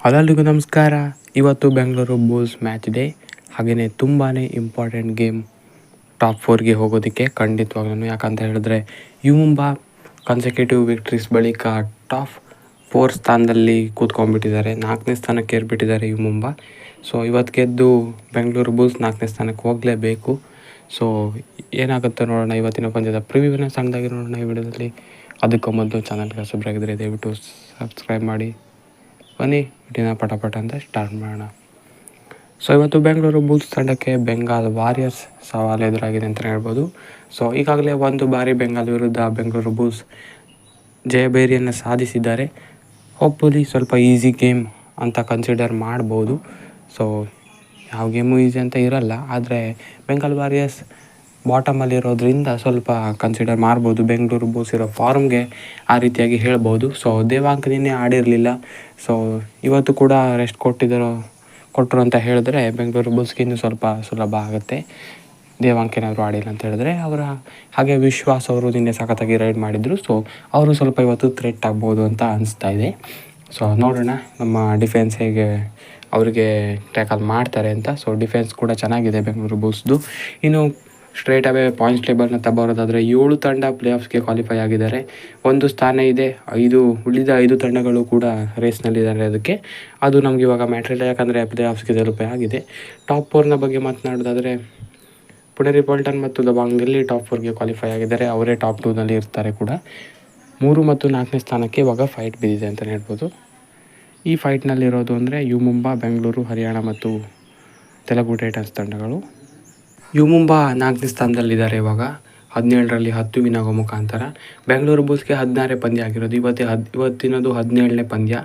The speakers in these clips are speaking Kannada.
ಎಲ್ಲರಿಗೂ ನಮಸ್ಕಾರ. ಇವತ್ತು ಬೆಂಗಳೂರು ಬುಲ್ಸ್ ಮ್ಯಾಚ್ ಇದೆ. ಹಾಗೆಯೇ ತುಂಬಾ ಇಂಪಾರ್ಟೆಂಟ್ ಗೇಮ್ ಟಾಪ್ 4ಗೆ ಹೋಗೋದಕ್ಕೆ ಖಂಡಿತವಾಗ್ಲೂ. ಯಾಕಂತ ಹೇಳಿದ್ರೆ ಯು ಮುಂಬಾ ಕನ್ಸೆಕ್ಯೂಟಿವ್ ವಿಕ್ಟ್ರೀಸ್ ಬಳಿಕ ಟಾಪ್ 4 ಸ್ಥಾನದಲ್ಲಿ ಕೂತ್ಕೊಂಡ್ಬಿಟ್ಟಿದ್ದಾರೆ. 4ನೇ ಸ್ಥಾನಕ್ಕೆ ಏರ್ಬಿಟ್ಟಿದ್ದಾರೆ ಯು ಮುಂಬಾ. ಸೊ ಇವತ್ತು ಗೆದ್ದು ಬೆಂಗಳೂರು ಬುಲ್ಸ್ 4ನೇ ಸ್ಥಾನಕ್ಕೆ ಹೋಗಲೇಬೇಕು. ಸೊ ಏನಾಗುತ್ತೆ ನೋಡೋಣ. ಇವತ್ತಿನ ಪಂದ್ಯದ ಪ್ರಿವ್ಯೂನ ಸಣ್ಣದಾಗಿ ನೋಡೋಣ ಈ ವಿಡಿಯೋದಲ್ಲಿ. ಅದಕ್ಕೂ ಮೊದಲು ಚಾನಲ್ಗೆ ಹೊಸಬರಾಗಿದ್ದರೆ ದಯವಿಟ್ಟು ಸಬ್ಸ್ಕ್ರೈಬ್ ಮಾಡಿ. ಬನ್ನಿ ವಿಡಿಯೋನ ಪಟ ಅಂತ ಸ್ಟಾರ್ಟ್ ಮಾಡೋಣ. ಸೊ ಇವತ್ತು ಬೆಂಗಳೂರು ಬುಲ್ಸ್ ತಂಡಕ್ಕೆ ಬೆಂಗಾಲ್ ವಾರಿಯರ್ಸ್ ಸವಾಲು ಎದುರಾಗಿದೆ ಅಂತಲೇ ಹೇಳ್ಬೋದು. ಸೊ ಈಗಾಗಲೇ ಒಂದು ಬಾರಿ ಬೆಂಗಾಲ್ ವಿರುದ್ಧ ಬೆಂಗಳೂರು ಬುಲ್ಸ್ ಜಯಭೇರಿಯನ್ನು ಸಾಧಿಸಿದ್ದಾರೆ. ಹೋಪ್ಫುಲಿ ಸ್ವಲ್ಪ ಈಸಿ ಗೇಮ್ ಅಂತ ಕನ್ಸಿಡರ್ ಮಾಡ್ಬೋದು. ಸೊ ಯಾವ ಗೇಮು ಈಸಿ ಅಂತ ಇರಲ್ಲ, ಆದರೆ ಬೆಂಗಾಲ್ ವಾರಿಯರ್ಸ್ ಬಾಟಮಲ್ಲಿರೋದ್ರಿಂದ ಸ್ವಲ್ಪ ಕನ್ಸಿಡರ್ ಮಾಡ್ಬೋದು. ಬೆಂಗಳೂರು ಬುಲ್ಸ್ ಇರೋ ಫಾರ್ಮ್ಗೆ ಆ ರೀತಿಯಾಗಿ ಹೇಳ್ಬೋದು. ಸೊ ದೇವಾಂಕ್ ನಿನ್ನೆ ಆಡಿರಲಿಲ್ಲ. ಸೊ ಇವತ್ತು ಕೂಡ ರೆಸ್ಟ್ ಕೊಟ್ಟರು ಅಂತ ಹೇಳಿದ್ರೆ ಬೆಂಗಳೂರು ಬುಲ್ಸ್ಗೆ ಇನ್ನೂ ಸ್ವಲ್ಪ ಸುಲಭ ಆಗುತ್ತೆ. ದೇವಾಂಕ್ ಏನಾದರೂ ಆಡಿಲ್ಲ ಅಂತ ಹೇಳಿದ್ರೆ ಹಾಗೆ ವಿಶ್ವಾಸ್ ಅವರು ನಿನ್ನೆ ಸಖತ್ತಾಗಿ ರೈಡ್ ಮಾಡಿದರು. ಸೊ ಅವರು ಸ್ವಲ್ಪ ಇವತ್ತು ಥ್ರೆಟ್ ಆಗ್ಬೋದು ಅಂತ ಅನಿಸ್ತಾ ಇದೆ. ಸೊ ನೋಡೋಣ ನಮ್ಮ ಡಿಫೆನ್ಸ್ ಹೇಗೆ ಅವರಿಗೆ ಟ್ಯಾಕಲ್ ಮಾಡ್ತಾರೆ ಅಂತ. ಸೊ ಡಿಫೆನ್ಸ್ ಕೂಡ ಚೆನ್ನಾಗಿದೆ ಬೆಂಗಳೂರು ಬುಲ್ಸ್ದು. ಇನ್ನು ಸ್ಟ್ರೇಟ್ ಅವೇ ಪಾಯಿಂಟ್ಸ್ ಟೇಬಲ್ನ ತಗೋರೋದಾದರೆ 7 ತಂಡ ಪ್ಲೇ ಆಫ್ಸ್ಗೆ ಕ್ವಾಲಿಫೈ ಆಗಿದ್ದಾರೆ. 1 ಸ್ಥಾನ ಇದೆ. ಉಳಿದ 5 ತಂಡಗಳು ಕೂಡ ರೇಸ್ನಲ್ಲಿದ್ದಾರೆ. ಅದಕ್ಕೆ ಅದು ನಮ್ಗೆ ಇವಾಗ ಮ್ಯಾಟ್ರ್ ಇಲ್ಲ, ಯಾಕಂದರೆ ಪ್ಲೇ ಆಫ್ಸ್ಗೆ ತಲುಪೇ ಆಗಿದೆ. ಟಾಪ್ 4ನ ಬಗ್ಗೆ ಮಾತನಾಡೋದಾದರೆ ಪುಣೇರಿ ಪಾಲ್ಟನ್ ಮತ್ತು ದಬಾಂಗ್ ಡೆಲ್ಲಿ ಟಾಪ್ 4ಗೆ ಕ್ವಾಲಿಫೈ ಆಗಿದ್ದಾರೆ. ಅವರೇ ಟಾಪ್ 2ನಲ್ಲಿ ಇರ್ತಾರೆ ಕೂಡ. 3 ಮತ್ತು 4ನೇ ಸ್ಥಾನಕ್ಕೆ ಇವಾಗ ಫೈಟ್ ಬಿದ್ದಿದೆ ಅಂತಲೇ ಹೇಳ್ಬೋದು. ಈ ಫೈಟ್ನಲ್ಲಿರೋದು ಅಂದರೆ ಯು ಮುಂಬಾ, ಬೆಂಗಳೂರು, ಹರಿಯಾಣ ಮತ್ತು ತೆಲುಗು ಟೈಟನ್ಸ್ ತಂಡಗಳು. ಯು ಮುಂಬಾ 4ನೇ ಸ್ಥಾನದಲ್ಲಿದ್ದಾರೆ ಇವಾಗ 17ರಲ್ಲಿ 10 ವಿನ್ ಆಗೋ ಮುಖಾಂತರ. ಬೆಂಗಳೂರು ಬುಲ್ಸ್ಗೆ 16 ಪಂದ್ಯ ಆಗಿರೋದು. ಇವತ್ತಿನದು 17ನೇ ಪಂದ್ಯ.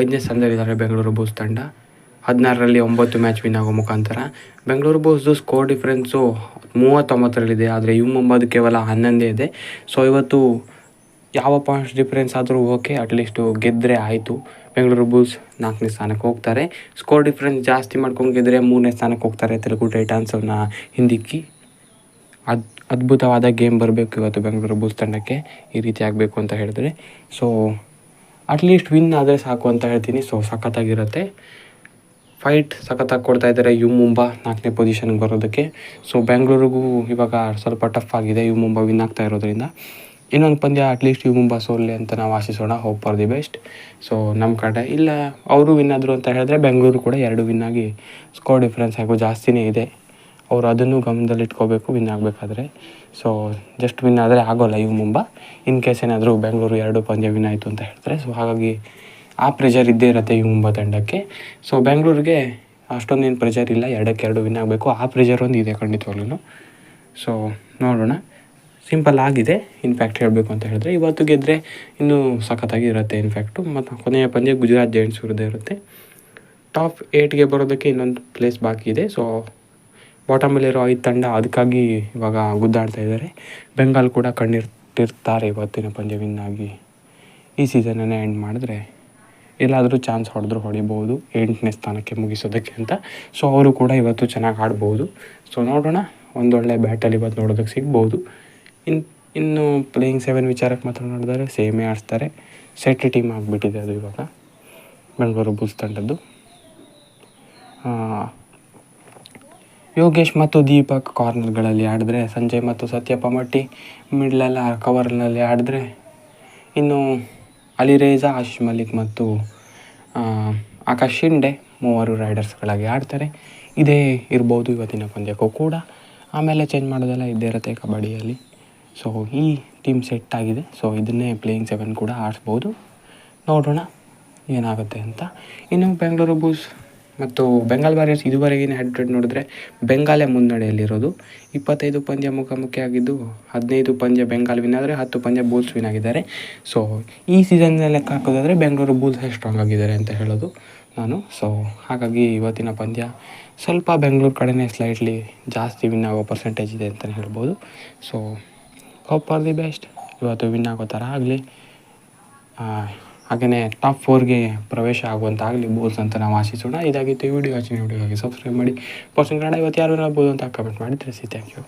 5ನೇ ಸ್ಥಾನದಲ್ಲಿದ್ದಾರೆ ಬೆಂಗಳೂರು ಬುಲ್ಸ್ ತಂಡ 16ರಲ್ಲಿ 9 ಮ್ಯಾಚ್ ವಿನ್ ಆಗೋ ಮುಖಾಂತರ. ಬೆಂಗಳೂರು ಬುಲ್ಸ್ದು ಸ್ಕೋರ್ ಡಿಫ್ರೆನ್ಸು 39ರಲ್ಲಿದೆ, ಆದರೆ ಯು ಮುಂಬಾದು ಕೇವಲ 11 ಇದೆ. ಸೊ ಇವತ್ತು ಯಾವ ಪಾಯಿಂಟ್ಸ್ ಡಿಫ್ರೆನ್ಸ್ ಆದರೂ ಓಕೆ, ಅಟ್ಲೀಸ್ಟು ಗೆದ್ದರೆ ಆಯಿತು. ಬೆಂಗಳೂರು ಬುಲ್ಸ್ 4ನೇ ಸ್ಥಾನಕ್ಕೆ ಹೋಗ್ತಾರೆ. ಸ್ಕೋರ್ ಡಿಫ್ರೆನ್ಸ್ ಜಾಸ್ತಿ ಮಾಡ್ಕೊಂಡು ಗೆದ್ದರೆ 3ನೇ ಸ್ಥಾನಕ್ಕೆ ಹೋಗ್ತಾರೆ ತೆಲುಗು ಟೈಟಾನ್ಸನ್ನ ಹಿಂದಿಕ್ಕಿ. ಅದ್ಭುತವಾದ ಗೇಮ್ ಬರಬೇಕು ಇವತ್ತು ಬೆಂಗಳೂರು ಬುಲ್ಸ್ ತಂಡಕ್ಕೆ ಈ ರೀತಿ ಆಗಬೇಕು ಅಂತ ಹೇಳಿದ್ರೆ. ಸೊ ಅಟ್ಲೀಸ್ಟ್ ವಿನ್ ಆದರೆ ಸಾಕು ಅಂತ ಹೇಳ್ತೀನಿ. ಸೊ ಸಖತ್ತಾಗಿರುತ್ತೆ ಫೈಟ್, ಸಖತ್ತಾಗಿ ಕೊಡ್ತಾಯಿದ್ದಾರೆ ಯು ಮುಂಬಾ 4ನೇ ಪೊಸಿಷನ್ಗೆ ಬರೋದಕ್ಕೆ. ಸೊ ಬೆಂಗಳೂರಿಗೂ ಇವಾಗ ಸ್ವಲ್ಪ ಟಫ್ ಆಗಿದೆ ಯು ಮುಂಬಾ ವಿನ್ ಆಗ್ತಾ ಇರೋದ್ರಿಂದ. ಇನ್ನೊಂದು ಪಂದ್ಯ ಅಟ್ಲೀಸ್ಟ್ ಯು ಮುಂಬಾ ಸೋಲ್ಲಿ ಅಂತ ನಾವು ಆಶಿಸೋಣ. Hope for the best. So ನಮ್ಮ ಕಡೆ ಇಲ್ಲ, ಅವರು ವಿನ್ ಆದರು ಅಂತ ಹೇಳಿದ್ರೆ ಬೆಂಗಳೂರು ಕೂಡ 2 ವಿನ್ ಆಗಿ ಸ್ಕೋರ್ ಡಿಫ್ರೆನ್ಸ್ ಹಾಗೂ ಜಾಸ್ತಿನೇ ಇದೆ. ಅವರು ಅದನ್ನು ಗಮನದಲ್ಲಿಟ್ಕೋಬೇಕು ವಿನ್ ಆಗಬೇಕಾದ್ರೆ. ಸೊ ಜಸ್ಟ್ ವಿನ್ ಆದರೆ ಆಗೋಲ್ಲ ಯು ಮುಂಬಾ. ಇನ್ ಕೇಸ್ ಏನಾದರೂ ಬೆಂಗಳೂರು 2 ಪಂದ್ಯ ವಿನ್ ಆಯಿತು ಅಂತ ಹೇಳ್ತಾರೆ. ಸೊ ಹಾಗಾಗಿ ಆ ಪ್ರೆಷರ್ ಇದ್ದೇ ಇರುತ್ತೆ ಯು ಮುಂಬಾ ತಂಡಕ್ಕೆ. ಸೊ ಬೆಂಗಳೂರಿಗೆ ಅಷ್ಟೊಂದೇನು ಪ್ರೆಷರ್ ಇಲ್ಲ, 2ಕ್ಕೆ2 ವಿನ್ ಆಗಬೇಕು. ಆ ಪ್ರೆಷರ್ ಒಂದು ಇದೆ ಖಂಡಿತವಾಗ್ಲೂ. ಸೊ ನೋಡೋಣ. ಸಿಂಪಲ್ ಆಗಿದೆ ಇನ್ಫ್ಯಾಕ್ಟ್ ಹೇಳಬೇಕು ಅಂತ ಹೇಳಿದ್ರೆ. ಇವತ್ತು ಗೆದ್ದರೆ ಇನ್ನೂ ಸಖತ್ತಾಗಿ ಇರುತ್ತೆ ಇನ್ಫ್ಯಾಕ್ಟು. ಮತ್ತು ಕೊನೆಯ ಪಂದ್ಯ ಗುಜರಾತ್ ಜೈಂಟ್ಸ್ ವಿರುದ್ಧ ಇರುತ್ತೆ. ಟಾಪ್ 8ಗೆ ಬರೋದಕ್ಕೆ ಇನ್ನೊಂದು ಪ್ಲೇಸ್ ಬಾಕಿ ಇದೆ. ಸೊ ಬಾಟಮಲ್ಲಿರೋ 5 ತಂಡ ಅದಕ್ಕಾಗಿ ಇವಾಗ ಗುದ್ದಾಡ್ತಾ ಇದ್ದಾರೆ. ಬೆಂಗಾಲ್ ಕೂಡ ಕಣ್ಣಿಟ್ಟಿರ್ತಾರೆ ಇವತ್ತಿನ ಪಂದ್ಯ ವಿನ್ ಆಗಿ ಈ ಸೀಸನನ್ನೇ ಎಂಡ್ ಮಾಡಿದ್ರೆ ಎಲ್ಲಾದರೂ ಚಾನ್ಸ್ ಹೊಡಿಬೋದು 8ನೇ ಸ್ಥಾನಕ್ಕೆ ಮುಗಿಸೋದಕ್ಕೆ ಅಂತ. ಸೊ ಅವರು ಕೂಡ ಇವತ್ತು ಚೆನ್ನಾಗಿ ಆಡ್ಬೋದು. ಸೊ ನೋಡೋಣ, ಒಂದೊಳ್ಳೆ ಬ್ಯಾಟಲ್ ಇವತ್ತು ನೋಡೋದಕ್ಕೆ ಸಿಗ್ಬೋದು. ಇನ್ನು ಪ್ಲೇಯಿಂಗ್ 7 ವಿಚಾರಕ್ಕೆ ಮಾತನಾಡಿದರೆ ಸೇಮೇ ಆಡಿಸ್ತಾರೆ. ಸೆಟ್ ಟೀಮ್ ಆಗಿಬಿಟ್ಟಿದೆ ಅದು ಇವಾಗ ಬೆಂಗಳೂರು ಬುಲ್ಸ್ ತಂಡದ್ದು. ಯೋಗೇಶ್ ಮತ್ತು ದೀಪಕ್ ಕಾರ್ನರ್ಗಳಲ್ಲಿ ಆಡಿದ್ರೆ, ಸಂಜಯ್ ಮತ್ತು ಸತ್ಯಪ್ಪ ಮಟ್ಟಿ ಮಿಡ್ಲೆಲ್ಲ ಕವರ್ನಲ್ಲಿ ಆಡಿದ್ರೆ, ಇನ್ನು ಅಲಿರೇಜಾ, ಆಶಿಷ್ ಮಲ್ಲಿಕ್ ಮತ್ತು ಆಕಾಶ್ ಶಿಂಡೆ 3 ರೈಡರ್ಸ್ಗಳಾಗಿ ಆಡ್ತಾರೆ. ಇದೇ ಇರ್ಬೋದು ಇವತ್ತಿನ ಪಂದ್ಯಕ್ಕೂ ಕೂಡ. ಆಮೇಲೆ ಚೇಂಜ್ ಮಾಡೋದೆಲ್ಲ ಇದ್ದೇ ಇರುತ್ತೆ ಕಬಡ್ಡಿಯಲ್ಲಿ. ಸೊ ಈ ಟೀಮ್ ಸೆಟ್ ಆಗಿದೆ. ಸೊ ಇದನ್ನೇ ಪ್ಲೇಯಿಂಗ್ 7 ಕೂಡ ಆಡಿಸ್ಬೋದು. ನೋಡೋಣ ಏನಾಗುತ್ತೆ ಅಂತ. ಇನ್ನು ಬೆಂಗಳೂರು ಬುಲ್ಸ್ ಮತ್ತು ಬೆಂಗಾಲ್ ವಾರಿಯರ್ಸ್ ಇದುವರೆಗಿನ ಹೆಡ್ ಟು ಹೆಡ್ ನೋಡಿದ್ರೆ ಬೆಂಗಾಲೇ ಮುನ್ನಡೆಯಲ್ಲಿರೋದು. 25 ಪಂದ್ಯ ಮುಖಾಮುಖಿ ಆಗಿದ್ದು 15 ಪಂದ್ಯ ಬೆಂಗಾಲ್ ವಿನ್ ಆದರೆ 10 ಪಂದ್ಯ ಬುಲ್ಸ್ ವಿನ್ ಆಗಿದ್ದಾರೆ. ಸೊ ಈ ಸೀಸನ್ನಲ್ಲಿ ಲೆಕ್ಕ ಹಾಕೋದಾದರೆ ಬೆಂಗಳೂರು ಬುಲ್ಸೇ ಸ್ಟ್ರಾಂಗ್ ಆಗಿದ್ದಾರೆ ಅಂತ ಹೇಳೋದು ನಾನು. ಸೊ ಹಾಗಾಗಿ ಇವತ್ತಿನ ಪಂದ್ಯ ಸ್ವಲ್ಪ ಬೆಂಗಳೂರು ಕಡೆಯೇ ಸ್ಲೈಟ್ಲಿ ಜಾಸ್ತಿ ವಿನ್ ಆಗೋ ಪರ್ಸೆಂಟೇಜ್ ಇದೆ ಅಂತಲೇ ಹೇಳ್ಬೋದು. So hope for the best. ಇವತ್ತು ವಿನ್ ಆಗೋ ಥರ ಆಗಲಿ, ಹಾಗೆಯೇ ಟಾಪ್ 4ಗೆ ಪ್ರವೇಶ ಆಗುವಂತಾಗಲಿ ಬುಲ್ಸ್ ಅಂತ ನಾವು ಆಶಿಸೋಣ. ಇದಾಗಿತ್ತು ಈ ವಿಡಿಯೋಗಾಗಿ ಸಬ್ಸ್ಕ್ರೈಬ್ ಮಾಡಿ. ಪರ್ಸನ್ ಕನ್ನಡ ಇವತ್ತು ಯಾರು ಆಗ್ಬೋದು ಅಂತ ಕಮೆಂಟ್ ಮಾಡಿ ತಿಳಿಸಿ. Thank you.